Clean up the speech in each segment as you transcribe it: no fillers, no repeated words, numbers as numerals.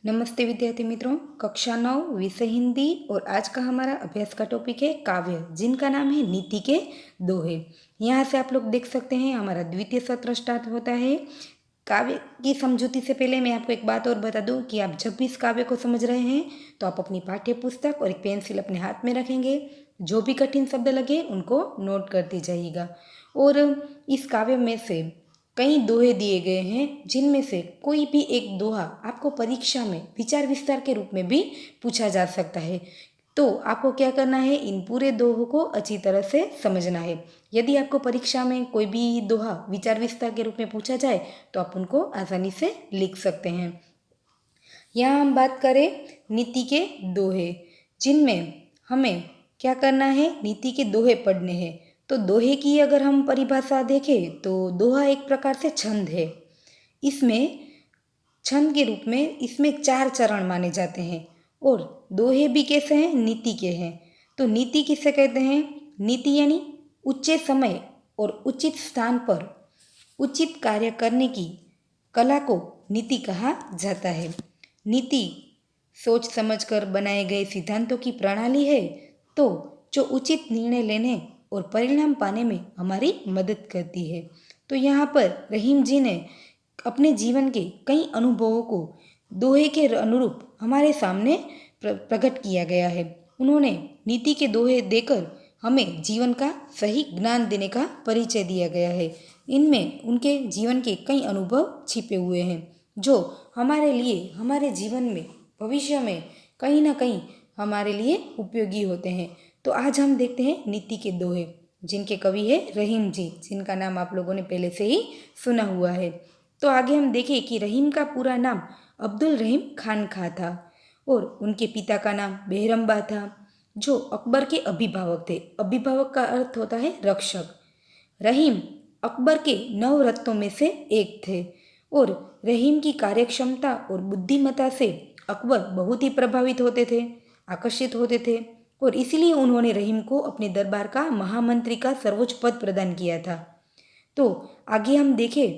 नमस्ते विद्यार्थी मित्रों, कक्षा 9 विषय हिंदी और आज का हमारा अभ्यास का टॉपिक है काव्य, जिनका नाम है नीति के दोहे। यहाँ से आप लोग देख सकते हैं हमारा द्वितीय सत्र स्टार्ट होता है। काव्य की समझूती से पहले मैं आपको एक बात और बता दूं कि आप जब भी इस काव्य को समझ रहे हैं तो आप अपनी पाठ्य पुस्तक और एक पेंसिल अपने हाथ में रखेंगे। जो भी कठिन शब्द लगे उनको नोट करते जाइएगा। और इस काव्य में से कई दोहे दिए गए हैं, जिनमें से कोई भी एक दोहा आपको परीक्षा में विचार विस्तार के रूप में भी पूछा जा सकता है। तो आपको क्या करना है, इन पूरे दोहों को अच्छी तरह से समझना है। यदि आपको परीक्षा में कोई भी दोहा विचार विस्तार के रूप में पूछा जाए तो आप उनको आसानी से लिख सकते हैं। यहाँ हम बात करें नीति के दोहे, जिनमें हमें क्या करना है, नीति के दोहे पढ़ने हैं। तो दोहे की अगर हम परिभाषा देखें तो दोहा एक प्रकार से छंद है। इसमें छंद के रूप में इसमें 4 चरण माने जाते हैं। और दोहे भी कैसे हैं, नीति के हैं। तो नीति किसे कहते हैं? नीति यानी उचित समय और उचित स्थान पर उचित कार्य करने की कला को नीति कहा जाता है। नीति सोच समझकर बनाए गए सिद्धांतों की प्रणाली है, तो जो उचित निर्णय लेने और परिणाम पाने में हमारी मदद करती है। तो यहाँ पर रहीम जी ने अपने जीवन के कई अनुभवों को दोहे के अनुरूप हमारे सामने प्रकट किया गया है। उन्होंने नीति के दोहे देकर हमें जीवन का सही ज्ञान देने का परिचय दिया गया है। इनमें उनके जीवन के कई अनुभव छिपे हुए हैं, जो हमारे लिए हमारे जीवन में भविष्य में कहीं ना कहीं हमारे लिए उपयोगी होते हैं। तो आज हम देखते हैं नीति के दोहे, जिनके कवि है रहीम जी, जिनका नाम आप लोगों ने पहले से ही सुना हुआ है। तो आगे हम देखें कि रहीम का पूरा नाम अब्दुल रहीम खान खा था और उनके पिता का नाम बेहरम्बा था, जो अकबर के अभिभावक थे। अभिभावक का अर्थ होता है रक्षक। रहीम अकबर के 9 रत्नों में से एक थे और रहीम की कार्यक्षमता और बुद्धिमत्ता से अकबर बहुत ही प्रभावित होते थे, आकर्षित होते थे। और इसीलिए उन्होंने रहीम को अपने दरबार का महामंत्री का सर्वोच्च पद प्रदान किया था। तो आगे हम देखें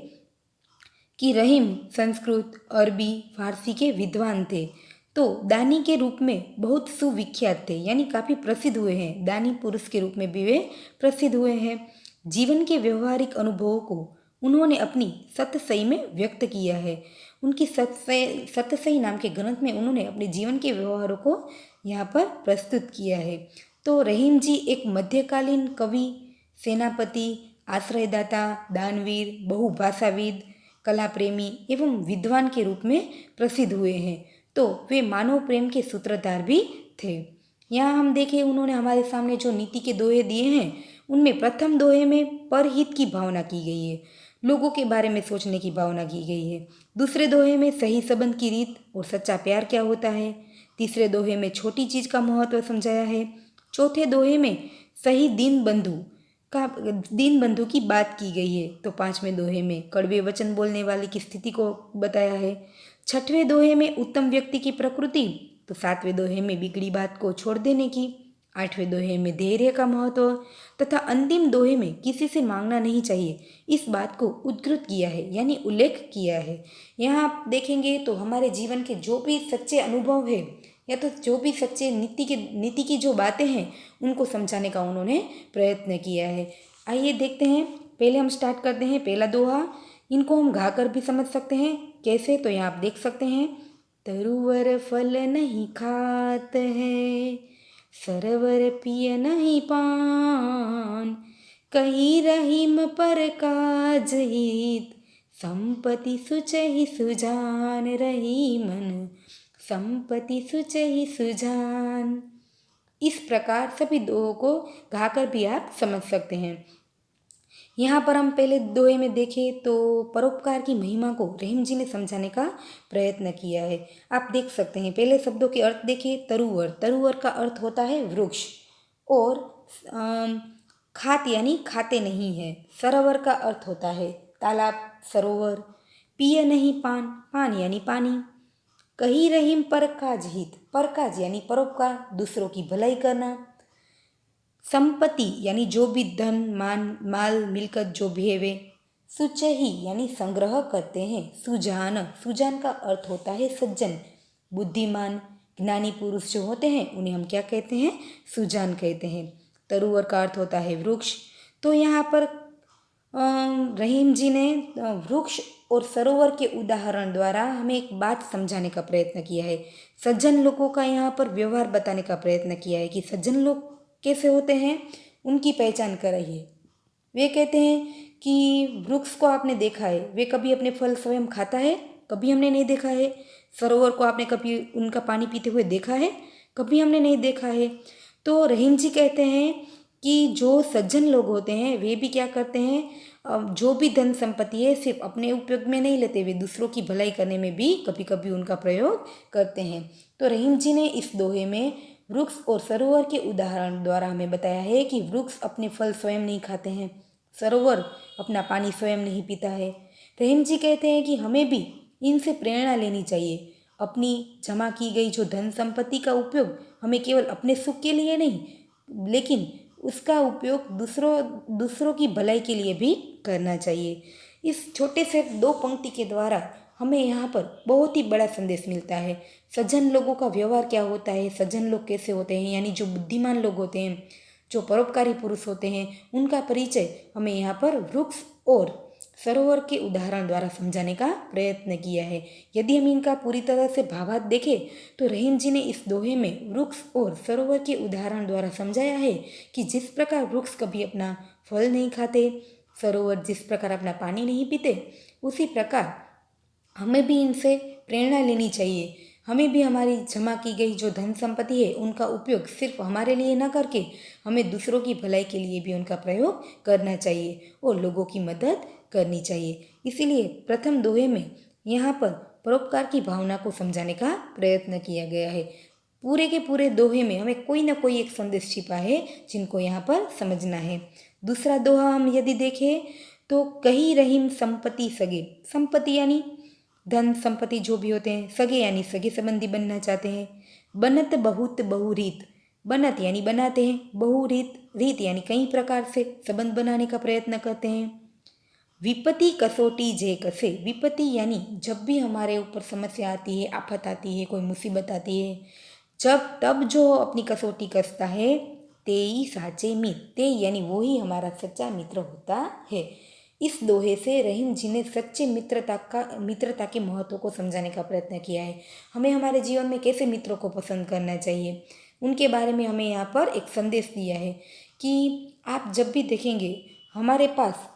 कि रहीम संस्कृत, अरबी, फारसी के विद्वान थे। तो दानी के रूप में बहुत सुविख्यात थे, यानी काफ़ी प्रसिद्ध हुए हैं। दानी पुरुष के रूप में भी वे प्रसिद्ध हुए हैं। जीवन के व्यवहारिक अनुभवों को उन्होंने अपनी सतसई में व्यक्त किया है। उनकी सतसई नाम के ग्रंथ में उन्होंने अपने जीवन के व्यवहारों को यहाँ पर प्रस्तुत किया है। तो रहीम जी एक मध्यकालीन कवि, सेनापति, आश्रयदाता, दानवीर, बहुभाषाविद, कला प्रेमी एवं विद्वान के रूप में प्रसिद्ध हुए हैं। तो वे मानव प्रेम के सूत्रधार भी थे। यहाँ हम देखें, उन्होंने हमारे सामने जो नीति के दोहे दिए हैं, उनमें प्रथम दोहे में परहित की भावना की गई है, लोगों के बारे में सोचने की भावना की गई है। दूसरे दोहे में सही संबंध की रीत और सच्चा प्यार क्या होता है। तीसरे दोहे में छोटी चीज का महत्व समझाया है। चौथे दोहे में सही दीन बंधु की बात की गई है। तो पांचवें दोहे में कड़वे वचन बोलने वाले की स्थिति को बताया है। छठवें दोहे में उत्तम व्यक्ति की प्रकृति, तो सातवें दोहे में बिगड़ी बात को छोड़ देने की, आठवें दोहे में धैर्य का महत्व तथा अंतिम दोहे में किसी से मांगना नहीं चाहिए, इस बात को उद्धृत किया है, यानी उल्लेख किया है। यहाँ आप देखेंगे तो हमारे जीवन के जो भी सच्चे अनुभव है या तो जो भी सच्चे नीति की जो बातें हैं, उनको समझाने का उन्होंने प्रयत्न किया है। आइए देखते हैं। पहले हम स्टार्ट करते हैं पहला दोहा। इनको हम गा कर भी समझ सकते हैं। कैसे? तो यहाँ आप देख सकते हैं। तरुवर फल नहीं खात है, सरवर पिय नहीं पान, कही रहीम पर काज हित, संपत्ति सुचहि सुजान, रही मन संपत्ति सुचहि सुजान। इस प्रकार सभी दोहों को गाकर भी आप समझ सकते हैं। यहाँ पर हम पहले दोहे में देखें तो परोपकार की महिमा को रहीम जी ने समझाने का प्रयत्न किया है। आप देख सकते हैं, पहले शब्दों के अर्थ देखें। तरुवर, तरुवर का अर्थ होता है वृक्ष, और खात यानी खाते नहीं है। सरोवर का अर्थ होता है तालाब, सरोवर। पिय नहीं पान, पान यानी पानी। कही रहीम परकाज हित, परकाज यानी परोपकार, दूसरों की भलाई करना। संपत्ति यानी जो भी धन, माल मिलकत जो भी है वे। सुचहि यानी संग्रह करते हैं। सुजान, सुजान का अर्थ होता है सज्जन, बुद्धिमान ज्ञानी पुरुष जो होते हैं उन्हें हम क्या कहते हैं? सुजान कहते हैं। तरुवर का अर्थ होता है वृक्ष। तो यहाँ पर रहीम जी ने वृक्ष और सरोवर के उदाहरण द्वारा हमें एक बात समझाने का प्रयत्न किया है। सज्जन लोगों का यहाँ पर व्यवहार बताने का प्रयत्न किया है कि सज्जन लोग कैसे होते हैं, उनकी पहचान कराइए। वे कहते हैं कि वृक्ष को आपने देखा है, वे कभी अपने फल स्वयं खाता है? कभी हमने नहीं देखा है। सरोवर को आपने कभी उनका पानी पीते हुए देखा है? कभी हमने नहीं देखा है। तो रहीम जी कहते हैं कि जो सज्जन लोग होते हैं वे भी क्या करते हैं, जो भी धन संपत्ति है सिर्फ अपने उपयोग में नहीं लेते, वे दूसरों की भलाई करने में भी कभी कभी उनका प्रयोग करते हैं। तो रहीम जी ने इस दोहे में वृक्ष और सरोवर के उदाहरण द्वारा हमें बताया है कि वृक्ष अपने फल स्वयं नहीं खाते हैं, सरोवर अपना पानी स्वयं नहीं पीता है। रहीम जी कहते हैं कि हमें भी इनसे प्रेरणा लेनी चाहिए। अपनी जमा की गई जो धन संपत्ति का उपयोग हमें केवल अपने सुख के लिए नहीं, लेकिन उसका उपयोग दूसरों की भलाई के लिए भी करना चाहिए। इस छोटे से 2 पंक्ति के द्वारा हमें यहाँ पर बहुत ही बड़ा संदेश मिलता है। सज्जन लोगों का व्यवहार क्या होता है, सज्जन लोग कैसे होते हैं, यानी जो बुद्धिमान लोग होते हैं, जो परोपकारी पुरुष होते हैं, उनका परिचय हमें यहाँ पर वृक्ष और सरोवर के उदाहरण द्वारा समझाने का प्रयत्न किया है। यदि हम इनका पूरी तरह से भावार्थ देखें तो रहीम जी ने इस दोहे में वृक्ष और सरोवर के उदाहरण द्वारा समझाया है कि जिस प्रकार वृक्ष कभी अपना फल नहीं खाते, सरोवर जिस प्रकार अपना पानी नहीं पीते, उसी प्रकार हमें भी इनसे प्रेरणा लेनी चाहिए। हमें भी हमारी जमा की गई जो धन संपत्ति है उनका उपयोग सिर्फ हमारे लिए न करके हमें दूसरों की भलाई के लिए भी उनका प्रयोग करना चाहिए और लोगों की मदद करनी चाहिए। इसीलिए प्रथम दोहे में यहाँ पर परोपकार की भावना को समझाने का प्रयत्न किया गया है। पूरे के पूरे दोहे में हमें कोई ना कोई एक संदेश छिपा है जिनको यहाँ पर समझना है। दूसरा दोहा हम यदि देखें तो कही रहीम संपत्ति सगे, संपत्ति यानी धन संपत्ति जो भी होते हैं, सगे यानी सगे संबंधी बनना चाहते हैं। बनत बहुत बहुरीत, बनत यानी बनाते हैं, बहुरीत रीत यानी कई प्रकार से संबंध बनाने का प्रयत्न करते हैं। विपत्ति कसौटी जे कसे, विपत्ति यानी जब भी हमारे ऊपर समस्या आती है, आफत आती है, कोई मुसीबत आती है, तब जो अपनी कसौटी कसता है, ते ही साचे मित्र, ते यानी वो ही हमारा सच्चा मित्र होता है। इस दोहे से रहीम जी ने सच्चे मित्रता के महत्व को समझाने का प्रयत्न किया है। हमें हमारे जीवन में कैसे मित्रों को पसंद करना चाहिए, उनके बारे में हमें यहाँ पर एक संदेश दिया है कि आप जब भी देखेंगे हमारे पास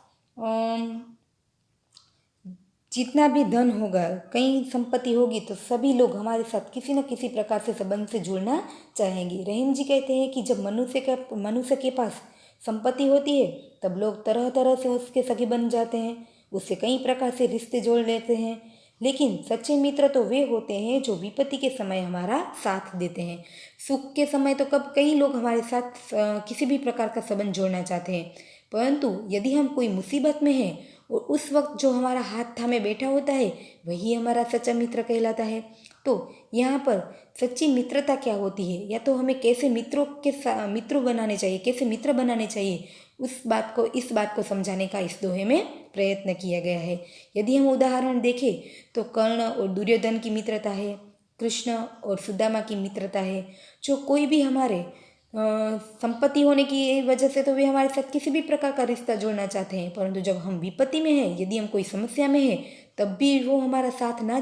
जितना भी धन होगा, कई संपत्ति होगी, तो सभी लोग हमारे साथ किसी न किसी प्रकार से संबंध से जुड़ना चाहेंगे। रहीम जी कहते हैं कि जब मनुष्य के पास संपत्ति होती है तब लोग तरह तरह से उसके सगे बन जाते हैं, उससे कई प्रकार से रिश्ते जोड़ लेते हैं। लेकिन सच्चे मित्र तो वे होते हैं जो विपत्ति के समय हमारा साथ देते हैं। सुख के समय तो कई लोग हमारे साथ किसी भी प्रकार का संबंध जोड़ना चाहते हैं, परंतु यदि हम कोई मुसीबत में हैं और उस वक्त जो हमारा हाथ थामे बैठा होता है वही हमारा सच्चा मित्र कहलाता है। तो यहाँ पर सच्ची मित्रता क्या होती है, या तो हमें कैसे मित्रों बनाने चाहिए, कैसे मित्र बनाने चाहिए, इस बात को समझाने का इस दोहे में प्रयत्न किया गया है। यदि हम उदाहरण देखें तो कर्ण और दुर्योधन की मित्रता है, कृष्ण और सुदामा की मित्रता है। जो कोई भी हमारे संपत्ति होने की वजह से तो वे हमारे साथ किसी भी प्रकार का रिश्ता जोड़ना चाहते हैं, परंतु जब हम विपत्ति में हैं, यदि हम कोई समस्या में हैं, तब भी वो हमारा साथ ना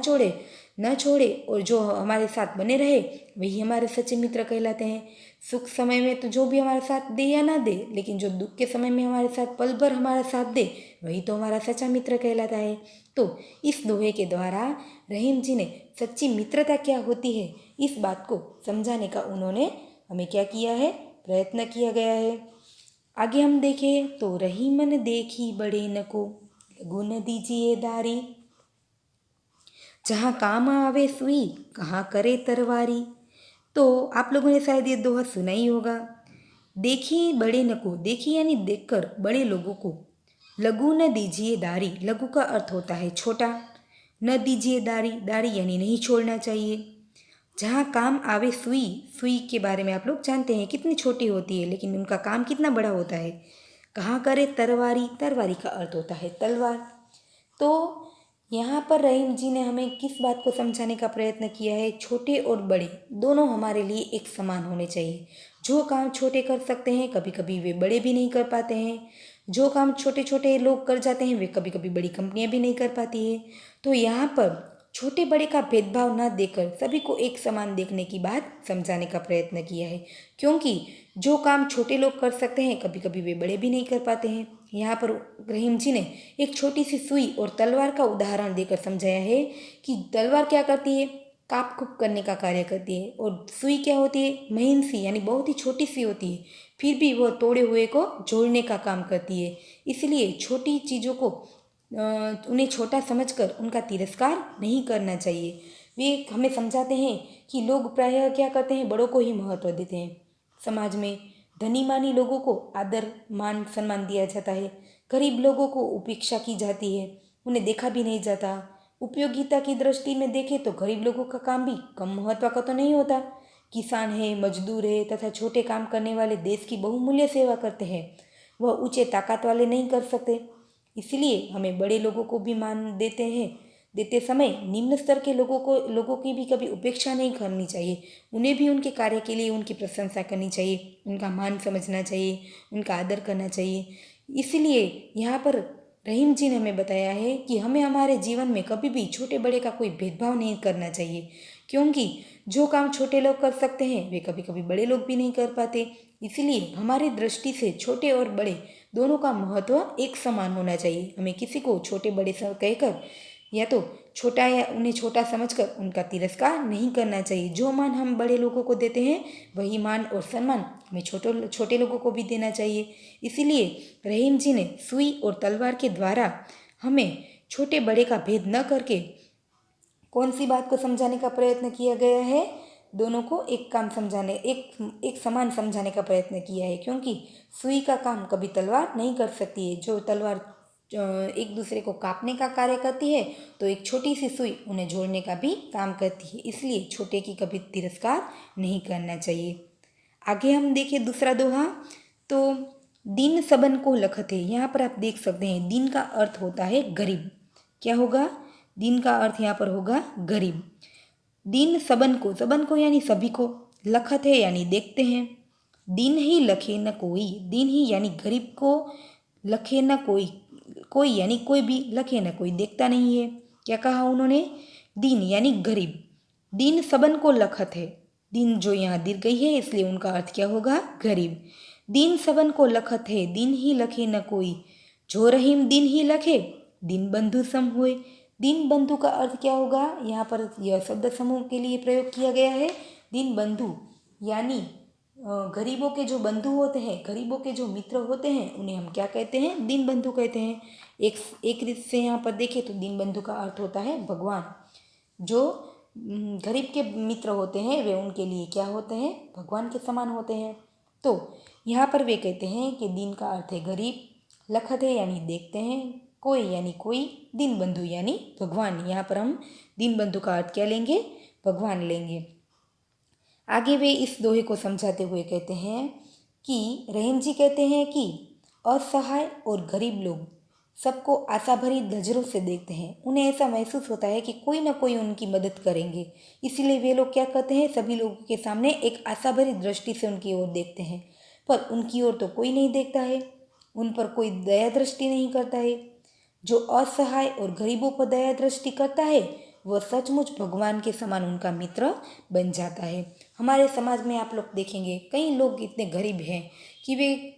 छोड़े और जो हमारे साथ बने रहे वही हमारे सच्चे मित्र कहलाते हैं। सुख समय में तो जो भी हमारा साथ दे या ना दे, लेकिन जो दुख के समय में हमारे साथ पल भर हमारा साथ दे वही तो हमारा सच्चा मित्र कहलाता है। तो इस दोहे के द्वारा रहीम जी ने सच्ची मित्रता क्या होती है इस बात को समझाने का उन्होंने हमें क्या किया है, प्रयत्न किया गया है। आगे हम देखें तो रहीमन देखी बड़े न को, लघु न दीजिए दारी, जहाँ काम आवे सुई कहाँ करे तरवारी। तो आप लोगों ने शायद ये दोहा सुना ही होगा। देखी बड़े न को, देखी यानी देखकर बड़े लोगों को, लघु न दीजिए दारी, लघु का अर्थ होता है छोटा, न दीजिए दारी, दारी यानी नहीं छोड़ना चाहिए। जहाँ काम आवे सुई, सुई के बारे में आप लोग जानते हैं कितनी छोटी होती है लेकिन उनका काम कितना बड़ा होता है। कहाँ करे तरवारी, तरवारी का अर्थ होता है तलवार। तो यहाँ पर रहीम जी ने हमें किस बात को समझाने का प्रयत्न किया है, छोटे और बड़े दोनों हमारे लिए एक समान होने चाहिए। जो काम छोटे कर सकते हैं कभी कभी वे बड़े भी नहीं कर पाते हैं, जो काम छोटे छोटे लोग कर जाते हैं वे कभी कभी बड़ी कंपनियां भी नहीं कर पाती है। तो यहाँ पर छोटे बड़े का भेदभाव न देकर सभी को एक समान देखने की बात समझाने का प्रयत्न किया है, क्योंकि जो काम छोटे लोग कर सकते हैं कभी कभी वे बड़े भी नहीं कर पाते हैं। यहाँ पर रहीम जी ने एक छोटी सी सुई और तलवार का उदाहरण देकर समझाया है कि तलवार क्या करती है, काप खूप करने का कार्य करती है, और सुई क्या होती है, महीन सी यानी बहुत ही छोटी सी होती है, फिर भी वह तोड़े हुए को जोड़ने का काम करती है। इसलिए छोटी चीज़ों को उन्हें छोटा समझकर उनका तिरस्कार नहीं करना चाहिए। वे हमें समझाते हैं कि लोग प्रायः क्या करते हैं, बड़ों को ही महत्व देते हैं। समाज में धनी मानी लोगों को आदर मान सम्मान दिया जाता है, गरीब लोगों को उपेक्षा की जाती है, उन्हें देखा भी नहीं जाता। उपयोगिता की दृष्टि में देखें तो गरीब लोगों का काम भी कम महत्व का तो नहीं होता। किसान है, मजदूर है तथा छोटे काम करने वाले देश की बहुमूल्य सेवा करते हैं, वह ऊंचे ताकत वाले नहीं कर सकते। इसलिए हमें बड़े लोगों को भी मान देते समय निम्न स्तर के लोगों की भी कभी उपेक्षा नहीं करनी चाहिए। उन्हें भी उनके कार्य के लिए उनकी प्रशंसा करनी चाहिए, उनका मान समझना चाहिए, उनका आदर करना चाहिए। इसलिए यहाँ पर रहीम जी ने हमें बताया है कि हमें हमारे जीवन में कभी भी छोटे बड़े का कोई भेदभाव नहीं करना चाहिए, क्योंकि जो काम छोटे लोग कर सकते हैं वे कभी कभी बड़े लोग भी नहीं कर पाते। इसलिए हमारी दृष्टि से छोटे और बड़े दोनों का महत्व एक समान होना चाहिए। हमें किसी को छोटे बड़े कहकर या तो छोटा या उन्हें छोटा समझकर उनका तिरस्कार नहीं करना चाहिए। जो मान हम बड़े लोगों को देते हैं वही मान और सम्मान हमें छोटे लोगों को भी देना चाहिए। इसीलिए रहीम जी ने सुई और तलवार के द्वारा हमें छोटे बड़े का भेद न करके कौन सी बात को समझाने का प्रयत्न किया गया है, दोनों को एक समान समझाने का प्रयत्न किया है, क्योंकि सुई का काम कभी तलवार नहीं कर सकती है। जो तलवार एक दूसरे को काटने का कार्य करती है, तो एक छोटी सी सुई उन्हें जोड़ने का भी काम करती है। इसलिए छोटे की कभी तिरस्कार नहीं करना चाहिए। आगे हम देखें दूसरा दोहा, तो दीन सबन को लखत है। यहाँ पर आप देख सकते हैं दीन का अर्थ होता है गरीब। क्या होगा, दीन का अर्थ यहाँ पर होगा गरीब। दीन सबन को यानी सभी को, लखत है यानी देखते हैं। दीन ही लखे न कोई, दीन ही यानी गरीब को, लखे न कोई, कोई यानी कोई भी, लखे न कोई देखता नहीं है। क्या कहा उन्होंने, दीन यानी गरीब, दीन सबन को लखत है। दीन जो यहाँ दीर्घई है इसलिए उनका अर्थ क्या होगा, गरीब। दीन सबन को लखत है, दीन ही लखे न कोई, जो रहीम दीन ही लखे, दीन बंधु सम होए। दीन बंधु का अर्थ क्या होगा, यहाँ पर यह शब्द समूह के लिए प्रयोग किया गया है। दीन बंधु यानी गरीबों के जो बंधु होते हैं, गरीबों के जो मित्र होते हैं, उन्हें हम क्या कहते हैं, दीन बंधु कहते हैं। एक रीत से यहाँ पर देखें तो दीन बंधु का अर्थ होता है भगवान। जो गरीब के मित्र होते हैं वे उनके लिए क्या होते हैं, भगवान के समान होते हैं। तो यहाँ पर वे कहते हैं कि दीन का अर्थ है गरीब, लखत है यानी देखते हैं, कोई यानी कोई, दीन बंधु यानी भगवान। यहाँ पर हम दीन बंधु का अर्थ क्या लेंगे, भगवान लेंगे। आगे वे इस दोहे को समझाते हुए कहते हैं कि रहीम जी कहते हैं कि असहाय और गरीब लोग सबको आशा भरी नजरों से देखते हैं। उन्हें ऐसा महसूस होता है कि कोई ना कोई उनकी मदद करेंगे, इसीलिए वे लोग क्या करते हैं, सभी लोगों के सामने एक आशा भरी दृष्टि से उनकी ओर देखते हैं। पर उनकी ओर तो कोई नहीं देखता है, उन पर कोई दया दृष्टि नहीं करता है। जो असहाय और गरीबों पर दया दृष्टि करता है वह सचमुच भगवान के समान उनका मित्र बन जाता है। हमारे समाज में आप लोग देखेंगे कई लोग इतने गरीब हैं कि वे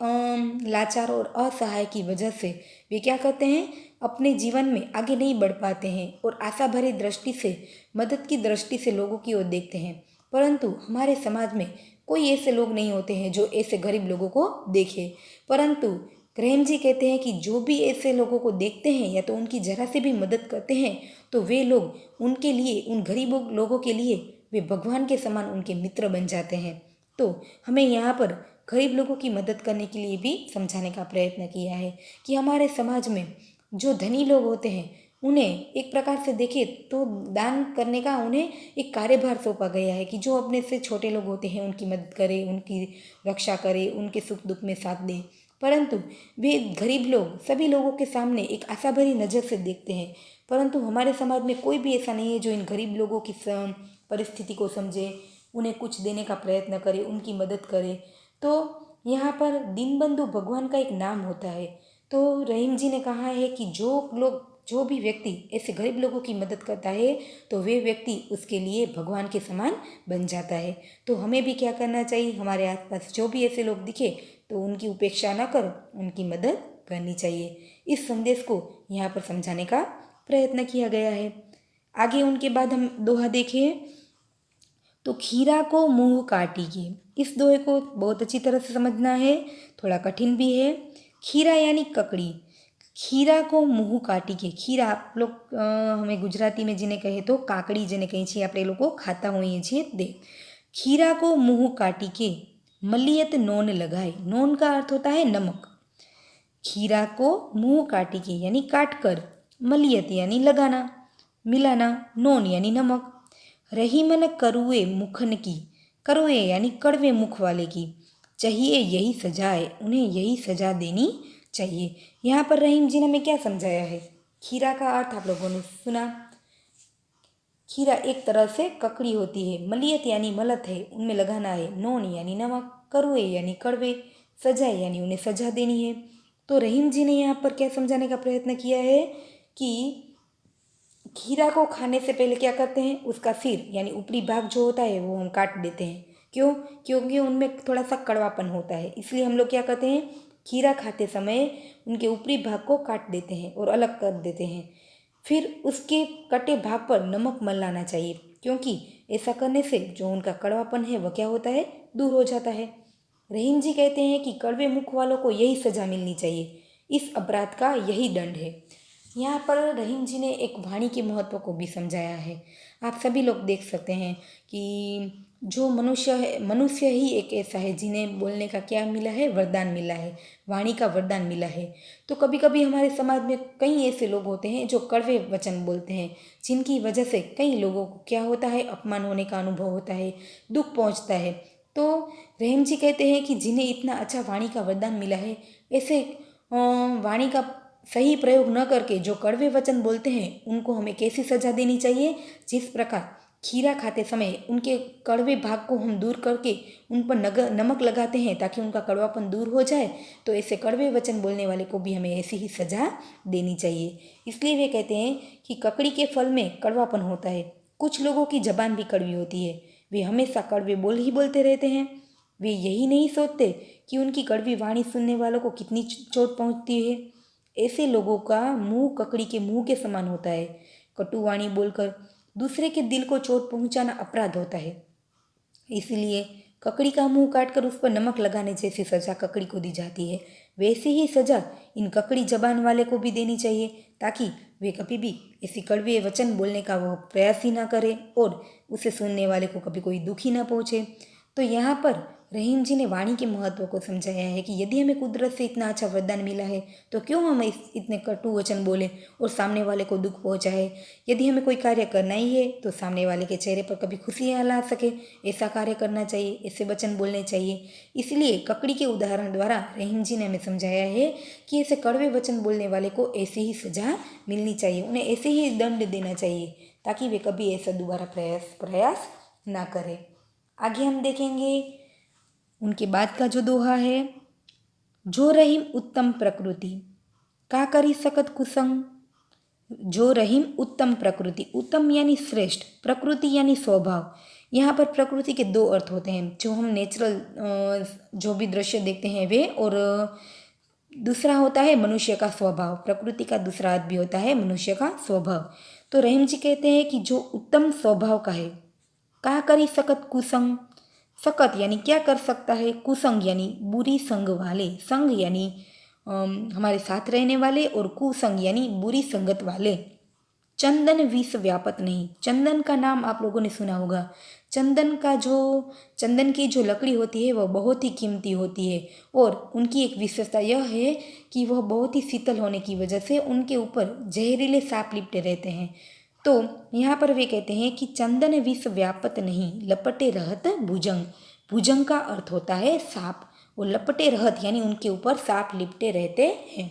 लाचार और असहाय की वजह से वे क्या करते हैं, अपने जीवन में आगे नहीं बढ़ पाते हैं और आशा भरी दृष्टि से, मदद की दृष्टि से लोगों की ओर देखते हैं। परंतु हमारे समाज में कोई ऐसे लोग नहीं होते हैं जो ऐसे गरीब लोगों को देखे। परंतु रहीम जी कहते हैं कि जो भी ऐसे लोगों को देखते हैं या तो उनकी जरा से भी मदद करते हैं, तो वे लोग उनके लिए, उन गरीबों लोगों के लिए वे भगवान के समान उनके मित्र बन जाते हैं। तो हमें यहाँ पर गरीब लोगों की मदद करने के लिए भी समझाने का प्रयत्न किया है कि हमारे समाज में जो धनी लोग होते हैं उन्हें एक प्रकार से देखें तो दान करने का उन्हें एक कार्यभार सौंपा गया है कि जो अपने से छोटे लोग होते हैं उनकी मदद करे, उनकी रक्षा करे, उनके सुख दुख में साथ दे। परंतु वे गरीब लोग सभी लोगों के सामने एक आशा भरी नज़र से देखते हैं। परंतु हमारे समाज में कोई भी ऐसा नहीं है जो इन गरीब लोगों की परिस्थिति को समझे, उन्हें कुछ देने का प्रयत्न करे, उनकी मदद करे। तो यहाँ पर दीनबंधु भगवान का एक नाम होता है। तो रहीम जी ने कहा है कि जो भी व्यक्ति ऐसे गरीब लोगों की मदद करता है तो वे व्यक्ति उसके लिए भगवान के समान बन जाता है। तो हमें भी क्या करना चाहिए, हमारे आसपास जो भी ऐसे लोग दिखे तो उनकी उपेक्षा न कर उनकी मदद करनी चाहिए। इस संदेश को यहाँ पर समझाने का प्रयत्न किया गया है। आगे उनके बाद हम दोहा देखें तो खीरा को मुंह काटिए। इस दोहे को बहुत अच्छी तरह से समझना है, थोड़ा कठिन भी है। खीरा यानी ककड़ी, खीरा को मुंह काटिए। खीरा आप लोग हमें गुजराती में जिन्हें कहे तो काकड़ी જેને કહીએ છીએ આપણે લોકો ખાતા હોઈએ છીએ તે। खीरा को मुंह काटी के मलियत नोन लगाए। नोन का अर्थ होता है नमक। खीरा को मुंह काटी के यानी काट कर, मलियत यानी लगाना, मिलाना, नोन यानी नमक। रहीमन करुए मुखन की, करुए यानी कड़वे मुख वाले की, चाहिए यही सजा है, उन्हें यही सजा देनी चाहिए। यहाँ पर रहीम जी ने हमें क्या समझाया है? खीरा का अर्थ आप लोगों ने सुना। खीरा एक तरह से ककड़ी होती है, मलियत यानी मलत है, उनमें लगाना है, नोन यानी नमक, करुए यानी कड़वे, सजाए यानी उन्हें सजा देनी है। तो रहीम जी ने यहाँ पर क्या समझाने का प्रयत्न किया है कि खीरा को खाने से पहले क्या करते हैं, उसका सिर यानी ऊपरी भाग जो होता है वो हम काट देते हैं। क्यों? क्योंकि उनमें थोड़ा सा कड़वापन होता है, इसलिए हम लोग क्या करते हैं, खीरा खाते समय उनके ऊपरी भाग को काट देते हैं और अलग कर देते हैं। फिर उसके कटे भाग पर नमक मलाना चाहिए, क्योंकि ऐसा करने से जो उनका कड़वापन है वह क्या होता है, दूर हो जाता है। रहीम जी कहते हैं कि कड़वे मुख वालों को यही सज़ा मिलनी चाहिए, इस अपराध का यही दंड है। यहाँ पर रहीम जी ने एक वाणी के महत्व को भी समझाया है। आप सभी लोग देख सकते हैं कि जो मनुष्य ही एक ऐसा है जिन्हें बोलने का क्या मिला है, वरदान मिला है, वाणी का वरदान मिला है। तो कभी कभी हमारे समाज में कई ऐसे लोग होते हैं जो कड़वे वचन बोलते हैं, जिनकी वजह से कई लोगों को क्या होता है, अपमान होने का अनुभव होता है, दुख पहुंचता है। तो रहीम जी कहते हैं कि जिन्हें इतना अच्छा वाणी का वरदान मिला है, ऐसे वाणी का सही प्रयोग न करके जो कड़वे वचन बोलते हैं उनको हमें कैसी सज़ा देनी चाहिए। जिस प्रकार खीरा खाते समय उनके कड़वे भाग को हम दूर करके उन पर नमक लगाते हैं ताकि उनका कड़वापन दूर हो जाए, तो ऐसे कड़वे वचन बोलने वाले को भी हमें ऐसी ही सज़ा देनी चाहिए। इसलिए वे कहते हैं कि ककड़ी के फल में कड़वापन होता है। कुछ लोगों की जबान भी कड़वी होती है, वे हमेशा कड़वे बोल ही बोलते रहते हैं। वे यही नहीं सोचते कि उनकी कड़वी वाणी सुनने वालों को कितनी चोट पहुँचती है। ऐसे लोगों का मुंह ककड़ी के मुंह के समान होता है। कटु वाणी बोलकर दूसरे के दिल को चोट पहुंचाना अपराध होता है, इसलिए ककड़ी का मुंह काटकर उस पर नमक लगाने जैसी सज़ा ककड़ी को दी जाती है। वैसी ही सज़ा इन ककड़ी जबान वाले को भी देनी चाहिए, ताकि वे कभी भी ऐसी कड़वे वचन बोलने का वह प्रयास ही ना करें और उसे सुनने वाले को कभी कोई दुख ही ना पहुँचे। तो यहाँ पर रहीम जी ने वाणी के महत्व को समझाया है कि यदि हमें कुदरत से इतना अच्छा वरदान मिला है तो क्यों हम इतने कटु वचन बोलें और सामने वाले को दुख पहुँचाए। यदि हमें कोई कार्य करना ही है तो सामने वाले के चेहरे पर कभी खुशियाँ ला सके ऐसा कार्य करना चाहिए, ऐसे वचन बोलने चाहिए। इसलिए ककड़ी के उदाहरण द्वारा रहीम जी ने हमें समझाया है कि ऐसे कड़वे वचन बोलने वाले को ऐसी ही सज़ा मिलनी चाहिए, उन्हें ऐसे ही दंड देना चाहिए, ताकि वे कभी ऐसा दोबारा प्रयास ना करें। आगे हम देखेंगे उनके बाद का जो दोहा है, जो रहीम उत्तम प्रकृति का करी सकत कुसंग। जो रहीम उत्तम प्रकृति, उत्तम यानी श्रेष्ठ, प्रकृति यानी स्वभाव। यहाँ पर प्रकृति के दो अर्थ होते हैं, जो हम नेचुरल जो भी दृश्य देखते हैं वे, और दूसरा होता है मनुष्य का स्वभाव। प्रकृति का दूसरा अर्थ भी होता है मनुष्य का स्वभाव। तो रहीम जी कहते हैं कि जो उत्तम स्वभाव का है, का करी सकत कुसंग। सकत यानी क्या कर सकता है, कुसंग यानी बुरी संग वाले, संग यानी हमारे साथ रहने वाले, और कुसंग यानी बुरी संगत वाले। चंदन विष व्यापत नहीं, चंदन का नाम आप लोगों ने सुना होगा। चंदन की जो लकड़ी होती है वह बहुत ही कीमती होती है, और उनकी एक विशेषता यह है कि वह बहुत ही शीतल होने की वजह से उनके ऊपर जहरीले सांप लिपटे रहते हैं। तो यहाँ पर वे कहते हैं कि चंदन विष व्यापत नहीं, लपटे रहत भुजंग। भुजंग का अर्थ होता है सांप, और लपटे रहत यानी उनके ऊपर सांप लिपटे रहते हैं।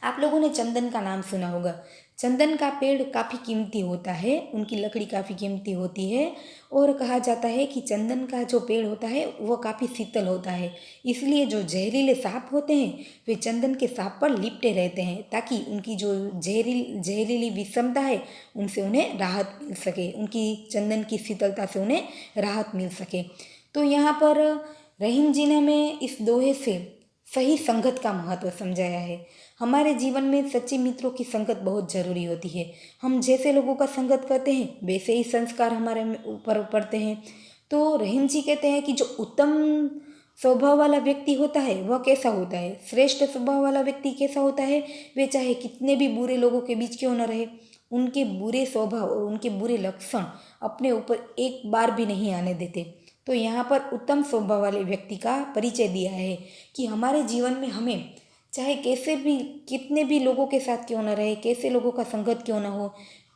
आप लोगों ने चंदन का नाम सुना होगा। चंदन का पेड़ काफ़ी कीमती होता है, उनकी लकड़ी काफ़ी कीमती होती है और कहा जाता है कि चंदन का जो पेड़ होता है वह काफ़ी शीतल होता है। इसलिए जो जहरीले सांप होते हैं वे चंदन के सांप पर लिपटे रहते हैं ताकि उनकी जो जहरीली विषमता है उनसे उन्हें राहत मिल सके, उनकी चंदन की शीतलता से उन्हें राहत मिल सके। तो यहाँ पर रहीम जी ने हमें इस दोहे से सही संगत का महत्व समझाया है। हमारे जीवन में सच्चे मित्रों की संगत बहुत ज़रूरी होती है। हम जैसे लोगों का संगत करते हैं वैसे ही संस्कार हमारे ऊपर पड़ते हैं। तो रहीम जी कहते हैं कि जो उत्तम स्वभाव वाला व्यक्ति होता है वह कैसा होता है, श्रेष्ठ स्वभाव वाला व्यक्ति कैसा होता है, वे चाहे कितने भी बुरे लोगों के बीच क्यों न रहे, उनके बुरे स्वभाव और उनके बुरे लक्षण अपने ऊपर एक बार भी नहीं आने देते। तो यहाँ पर उत्तम स्वभाव वाले व्यक्ति का परिचय दिया है कि हमारे जीवन में हमें चाहे कैसे भी कितने भी लोगों के साथ क्यों न रहे, कैसे लोगों का संगत क्यों न हो,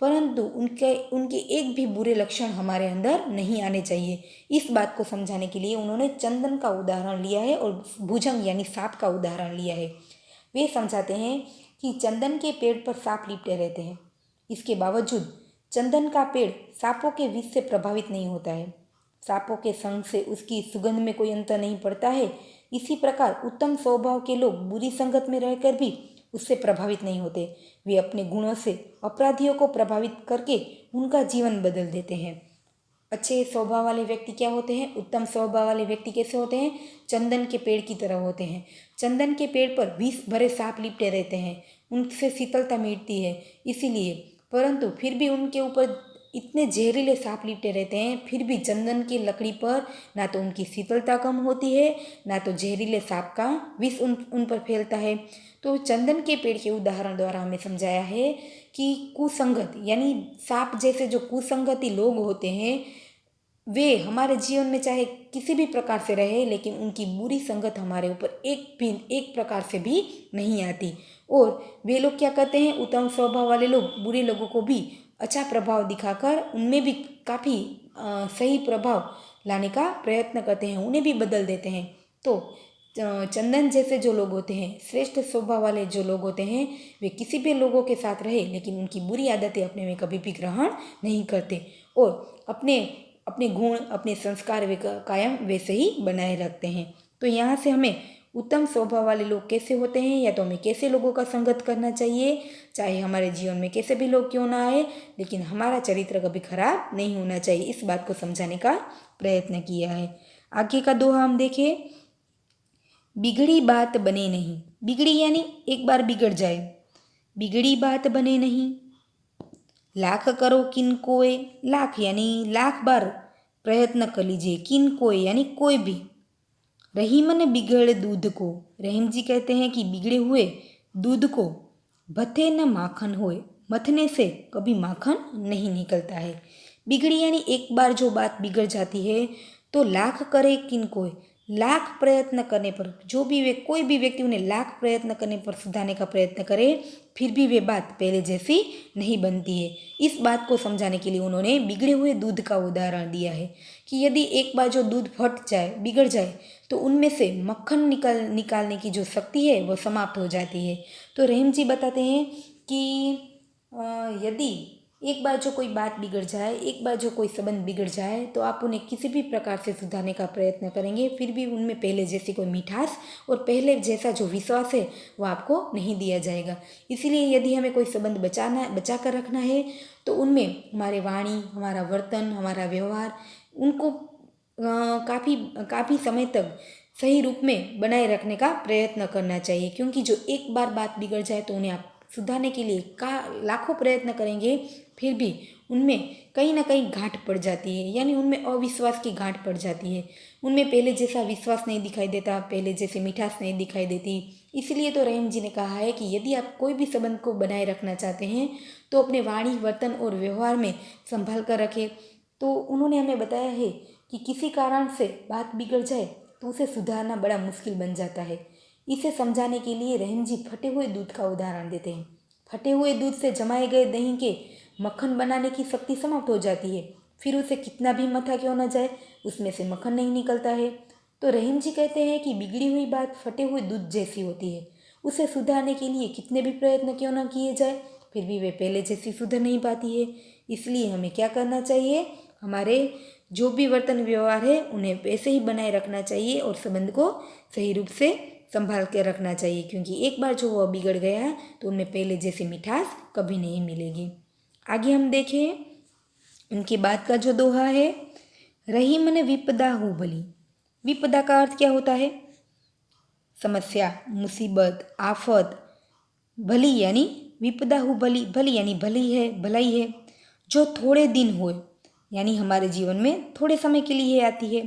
परंतु उनके एक भी बुरे लक्षण हमारे अंदर नहीं आने चाहिए। इस बात को समझाने के लिए उन्होंने चंदन का उदाहरण लिया है और भुजंग यानी सांप का उदाहरण लिया है। वे समझाते हैं कि चंदन के पेड़ पर सांप लिपटे रहते हैं, इसके बावजूद चंदन का पेड़ सांपों के विष से प्रभावित नहीं होता है। सांपों के संग से उसकी सुगंध में कोई अंतर नहीं पड़ता है। इसी प्रकार उत्तम स्वभाव के लोग बुरी संगत में रहकर भी उससे प्रभावित नहीं होते। वे अपने गुणों से अपराधियों को प्रभावित करके उनका जीवन बदल देते हैं। अच्छे स्वभाव वाले व्यक्ति क्या होते हैं, उत्तम स्वभाव वाले व्यक्ति कैसे होते हैं, चंदन के पेड़ की तरह होते हैं। चंदन के पेड़ पर विष भरे सांप लिपटे रहते हैं, उनसे शीतलता मिटती है इसीलिए, परंतु फिर भी उनके ऊपर इतने जहरीले सांप लिपटे रहते हैं, फिर भी चंदन की लकड़ी पर ना तो उनकी शीतलता कम होती है, ना तो जहरीले सांप का विष उन पर फैलता है। तो चंदन के पेड़ के उदाहरण द्वारा हमें समझाया है कि कुसंगत यानी सांप जैसे जो कुसंगति लोग होते हैं वे हमारे जीवन में चाहे किसी भी प्रकार से रहे, लेकिन उनकी बुरी संगत हमारे ऊपर एक प्रकार से भी नहीं आती। और वे लोग क्या करते हैं, उत्तम स्वभाव वाले लोग बुरे लोगों को भी अच्छा प्रभाव दिखाकर उनमें भी काफ़ी सही प्रभाव लाने का प्रयत्न करते हैं, उन्हें भी बदल देते हैं। तो चंदन जैसे जो लोग होते हैं, श्रेष्ठ स्वभाव वाले जो लोग होते हैं, वे किसी भी लोगों के साथ रहे लेकिन उनकी बुरी आदतें अपने में कभी भी ग्रहण नहीं करते और अपने अपने गुण अपने संस्कार वे कायम वैसे ही बनाए रखते हैं। तो यहाँ से हमें उत्तम स्वभाव वाले लोग कैसे होते हैं या तो हमें कैसे लोगों का संगत करना चाहिए, चाहे हमारे जीवन में कैसे भी लोग क्यों ना आए, लेकिन हमारा चरित्र कभी खराब नहीं होना चाहिए, इस बात को समझाने का प्रयत्न किया है। आगे का दोहा हम देखें, बिगड़ी बात बने नहीं। बिगड़ी यानी एक बार बिगड़ जाए, बिगड़ी बात बने नहीं। लाख करो किन कोय, लाख यानी लाख बार प्रयत्न कर लीजिए, किन कोय यानी कोई भी। रहीम ने बिगड़े दूध को, रहीम जी कहते हैं कि बिगड़े हुए दूध को भथे न माखन होए, मथने से कभी माखन नहीं निकलता है। बिगड़ी यानी एक बार जो बात बिगड़ जाती है तो लाख करे किन कोय, लाख प्रयत्न करने पर जो भी वे कोई भी व्यक्ति उन्हें लाख प्रयत्न करने पर सुधारने का प्रयत्न करे फिर भी वे बात पहले जैसी नहीं बनती है। इस बात को समझाने के लिए उन्होंने बिगड़े हुए दूध का उदाहरण दिया है कि यदि एक बार जो दूध फट जाए बिगड़ जाए तो उनमें से मक्खन निकालने की जो शक्ति है वह समाप्त हो जाती है। तो रहीम जी बताते हैं कि यदि एक बार जो कोई बात बिगड़ जाए, एक बार जो कोई संबंध बिगड़ जाए तो आप उन्हें किसी भी प्रकार से सुधारने का प्रयत्न करेंगे फिर भी उनमें पहले जैसी कोई मिठास और पहले जैसा जो विश्वास है वो आपको नहीं दिया जाएगा। इसीलिए यदि हमें कोई संबंध बचा कर रखना है तो उनमें हमारे वाणी, हमारा वर्तन, हमारा व्यवहार उनको काफ़ी समय तक सही रूप में बनाए रखने का प्रयत्न करना चाहिए, क्योंकि जो एक बार बात बिगड़ जाए तो उन्हें आप सुधारने के लिए लाखों प्रयत्न करेंगे फिर भी उनमें कहीं ना कहीं गांठ पड़ जाती है, यानी उनमें अविश्वास की गांठ पड़ जाती है, उनमें पहले जैसा विश्वास नहीं दिखाई देता, पहले जैसे मिठास नहीं दिखाई देती। इसलिए तो रहीम जी ने कहा है कि यदि आप कोई भी संबंध को बनाए रखना चाहते हैं तो अपने वाणी, वर्तन और व्यवहार में संभाल कर रखें। तो उन्होंने हमें बताया है कि किसी कारण से बात बिगड़ जाए तो उसे सुधारना बड़ा मुश्किल बन जाता है। इसे समझाने के लिए रहीम जी फटे हुए दूध का उदाहरण देते हैं। फटे हुए दूध से जमाए गए दही के मक्खन बनाने की शक्ति समाप्त हो जाती है, फिर उसे कितना भी मथा क्यों न जाए उसमें से मक्खन नहीं निकलता है। तो रहीम जी कहते हैं कि बिगड़ी हुई बात फटे हुए दूध जैसी होती है। उसे सुधारने के लिए कितने भी प्रयत्न क्यों ना किए जाए, फिर भी वे पहले जैसी सुधर नहीं पाती है। इसलिए हमें क्या करना चाहिए, हमारे जो भी वर्तन व्यवहार है उन्हें वैसे ही बनाए रखना चाहिए और संबंध को सही रूप से संभाल के रखना चाहिए, क्योंकि एक बार जो वह बिगड़ गया है तो उनमें पहले जैसी मिठास कभी नहीं मिलेगी। आगे हम देखें उनके बाद का जो दोहा है, रही मन विपदा हो भली। विपदा का अर्थ क्या होता है, समस्या, मुसीबत, आफत। भली यानी विपदा हो भली, भली यानी भली है, भलाई है, जो थोड़े दिन हो यानी हमारे जीवन में थोड़े समय के लिए आती है।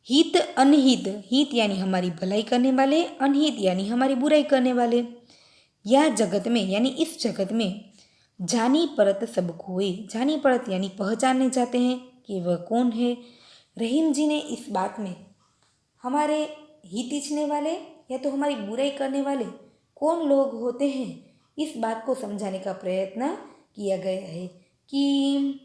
हित अनहित, हित यानी हमारी भलाई करने वाले, अनहित यानी हमारी बुराई करने वाले। यह जगत में यानी इस जगत में जानी परत सब कोई, जानी परत यानी पहचानने जाते हैं कि वह कौन है। रहीम जी ने इस बात में हमारे हित इच्छने वाले या तो हमारी बुराई करने वाले कौन लोग होते हैं, इस बात को समझाने का प्रयत्न किया गया है कि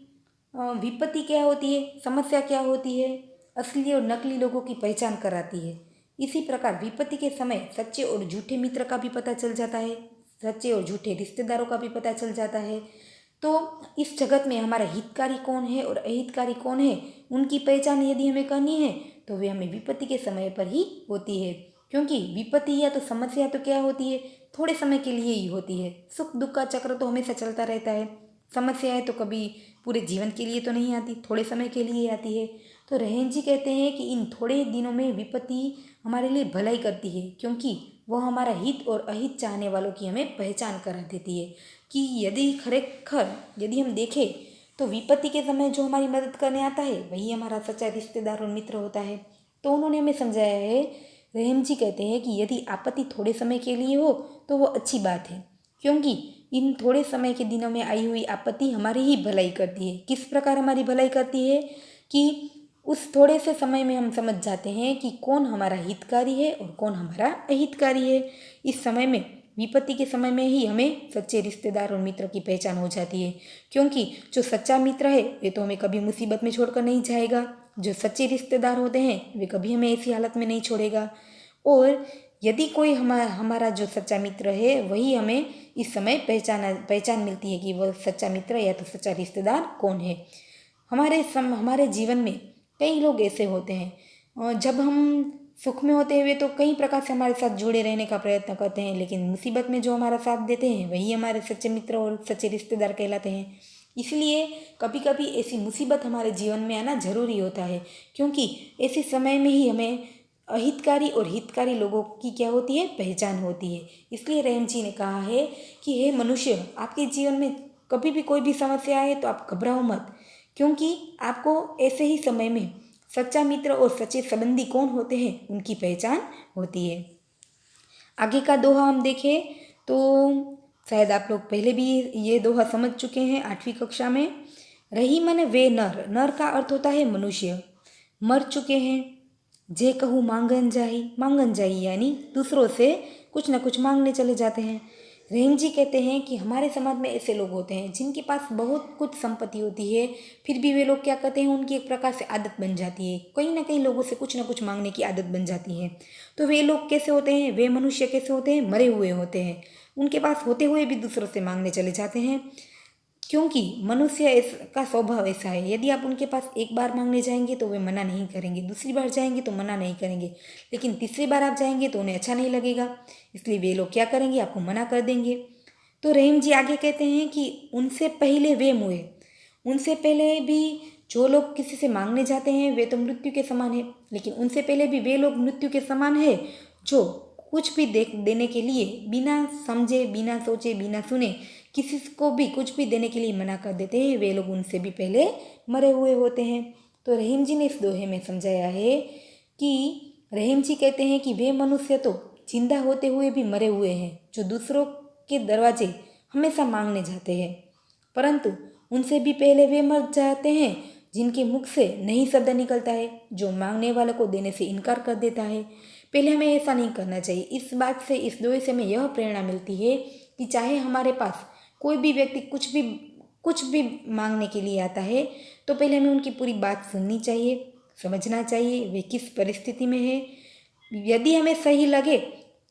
विपत्ति क्या होती है, समस्या क्या होती है, असली और नकली लोगों की पहचान कराती है। इसी प्रकार विपत्ति के समय सच्चे और झूठे मित्र का भी पता चल जाता है, सच्चे और झूठे रिश्तेदारों का भी पता चल जाता है। तो इस जगत में हमारा हितकारी कौन है और अहितकारी कौन है, उनकी पहचान यदि हमें करनी है तो वे हमें विपत्ति के समय पर ही होती है, क्योंकि विपत्ति या तो समस्या तो क्या होती है, थोड़े समय के लिए ही होती है। सुख दुख का चक्र तो हमेशा चलता रहता है। समस्याएं तो कभी पूरे जीवन के लिए तो नहीं आती, थोड़े समय के लिए आती है। तो रहीम जी कहते हैं कि इन थोड़े दिनों में विपत्ति हमारे लिए भलाई करती है, क्योंकि वह हमारा हित और अहित चाहने वालों की हमें पहचान करा देती है कि यदि खरेखर यदि हम देखें तो विपत्ति के समय जो हमारी मदद करने आता है वही हमारा सच्चा रिश्तेदार और मित्र होता है। तो उन्होंने हमें समझाया है, रहीम जी कहते हैं कि यदि आपत्ति थोड़े समय के लिए हो तो वो अच्छी बात है, क्योंकि इन थोड़े समय के दिनों में आई हुई आपत्ति हमारी ही भलाई करती है। किस प्रकार हमारी भलाई करती है कि उस थोड़े से समय में हम समझ जाते हैं कि कौन हमारा हितकारी है और कौन हमारा अहितकारी है। इस समय में विपत्ति के समय में ही हमें सच्चे रिश्तेदार और मित्र की पहचान हो जाती है, क्योंकि जो सच्चा मित्र है वे तो हमें कभी मुसीबत में छोड़कर नहीं जाएगा, जो सच्चे रिश्तेदार होते हैं वे कभी हमें ऐसी हालत में नहीं छोड़ेगा। और यदि कोई हमारा जो सच्चा मित्र है वही हमें इस समय पहचान मिलती है कि वह सच्चा मित्र या तो सच्चा रिश्तेदार कौन है। हमारे जीवन में कई लोग ऐसे होते हैं, और जब हम सुख में होते हुए तो कई प्रकार से हमारे साथ जुड़े रहने का प्रयत्न करते हैं, लेकिन मुसीबत में जो हमारा साथ देते हैं वही हमारे सच्चे मित्र और सच्चे रिश्तेदार कहलाते हैं। इसलिए कभी कभी ऐसी मुसीबत हमारे जीवन में आना जरूरी होता है, क्योंकि ऐसे समय में ही हमें अहितकारी और हितकारी लोगों की क्या होती है, पहचान होती है। इसलिए रहीम जी ने कहा है कि हे मनुष्य, आपके जीवन में कभी भी कोई भी समस्या आए तो आप घबराओ मत, क्योंकि आपको ऐसे ही समय में सच्चा मित्र और सच्चे संबंधी कौन होते हैं उनकी पहचान होती है। आगे का दोहा हम देखें तो शायद आप लोग पहले भी ये दोहा समझ चुके हैं 8वीं कक्षा में। रही मन वे नर, नर का अर्थ होता है मनुष्य, मर चुके हैं। जे कहूँ मांगन जाई यानी दूसरों से कुछ न कुछ मांगने चले जाते हैं। रहीम जी कहते हैं कि हमारे समाज में ऐसे लोग होते हैं जिनके पास बहुत कुछ संपत्ति होती है, फिर भी वे लोग क्या करते हैं, उनकी एक प्रकार से आदत बन जाती है, कहीं ना कहीं लोगों से कुछ ना कुछ मांगने की आदत बन जाती है। तो वे लोग कैसे होते हैं, वे मनुष्य कैसे होते हैं, मरे हुए होते हैं। उनके पास होते हुए भी दूसरों से मांगने चले जाते हैं, क्योंकि मनुष्य का स्वभाव ऐसा है। यदि आप उनके पास एक बार मांगने जाएंगे तो वे मना नहीं करेंगे, दूसरी बार जाएंगे तो मना नहीं करेंगे, लेकिन तीसरी बार आप जाएंगे तो उन्हें अच्छा नहीं लगेगा, इसलिए वे लोग क्या करेंगे, आपको मना कर देंगे। तो रहीम जी आगे कहते हैं कि उनसे पहले वे मुए, उनसे पहले भी जो लोग किसी से मांगने जाते हैं वे तो मृत्यु के समान है, लेकिन उनसे पहले भी वे लोग मृत्यु के समान है जो कुछ भी देने के लिए बिना समझे, बिना सोचे, बिना सुने किसी को भी कुछ भी देने के लिए मना कर देते हैं। वे लोग उनसे भी पहले मरे हुए होते हैं। तो रहीम जी ने इस दोहे में समझाया है कि रहीम जी कहते हैं कि वे मनुष्य तो जिंदा होते हुए भी मरे हुए हैं जो दूसरों के दरवाजे हमेशा मांगने जाते हैं, परंतु उनसे भी पहले वे मर जाते हैं जिनके मुख से नहीं शब्द निकलता है, जो मांगने वालों को देने से इनकार कर देता है। पहले हमें ऐसा नहीं करना चाहिए। इस बात से, इस दोहे से हमें यह प्रेरणा मिलती है कि चाहे हमारे पास कोई भी व्यक्ति कुछ भी मांगने के लिए आता है तो पहले हमें उनकी पूरी बात सुननी चाहिए, समझना चाहिए वे किस परिस्थिति में है। यदि हमें सही लगे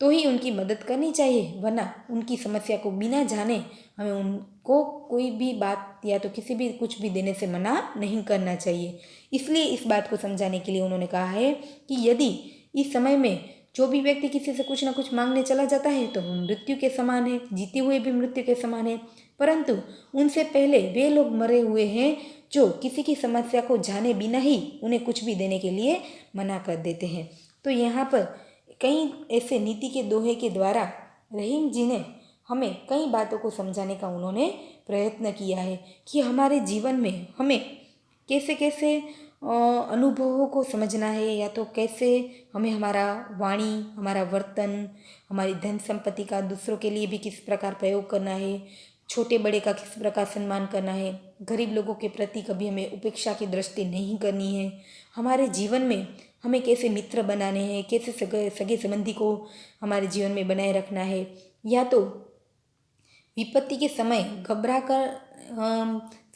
तो ही उनकी मदद करनी चाहिए, वरना उनकी समस्या को बिना जाने हमें उनको कोई भी बात या तो किसी भी कुछ भी देने से मना नहीं करना चाहिए। इसलिए इस बात को समझाने के लिए उन्होंने कहा है कि यदि इस समय में जो भी व्यक्ति किसी से कुछ ना कुछ मांगने चला जाता है तो वो मृत्यु के समान है, जीते हुए भी मृत्यु के समान है। परंतु उनसे पहले वे लोग मरे हुए हैं जो किसी की समस्या को जाने बिना ही उन्हें कुछ भी देने के लिए मना कर देते हैं। तो यहाँ पर कई ऐसे नीति के दोहे के द्वारा रहीम जी ने हमें कई बातों को समझाने का उन्होंने प्रयत्न किया है कि हमारे जीवन में हमें कैसे कैसे अनुभवों को समझना है, या तो कैसे हमें हमारा वाणी, हमारा वर्तन, हमारी धन संपत्ति का दूसरों के लिए भी किस प्रकार प्रयोग करना है, छोटे बड़े का किस प्रकार सम्मान करना है, गरीब लोगों के प्रति कभी हमें उपेक्षा की दृष्टि नहीं करनी है, हमारे जीवन में हमें कैसे मित्र बनाने हैं, कैसे सगे संबंधी को हमारे जीवन में बनाए रखना है, या तो विपत्ति के समय घबरा कर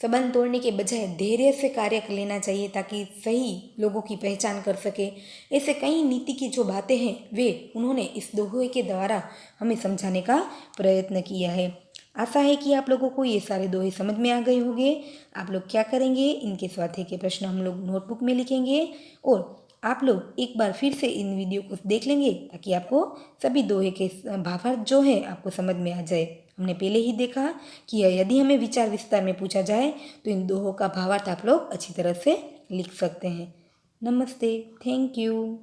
संबंध तोड़ने के बजाय धैर्य से कार्य कर लेना चाहिए ताकि सही लोगों की पहचान कर सके। ऐसे कई नीति की जो बातें हैं वे उन्होंने इस दोहे के द्वारा हमें समझाने का प्रयत्न किया है। आशा है कि आप लोगों को ये सारे दोहे समझ में आ गए होंगे। आप लोग क्या करेंगे, इनके स्वाध्याय के प्रश्न हम लोग नोटबुक में लिखेंगे और आप लोग एक बार फिर से इन वीडियो को देख लेंगे ताकि आपको सभी दोहे के भावार्थ जो है आपको समझ में आ जाए। हमने पहले ही देखा कि यदि हमें विचार विस्तार में पूछा जाए तो इन दोहों का भावार्थ आप लोग अच्छी तरह से लिख सकते हैं। नमस्ते, थैंक यू।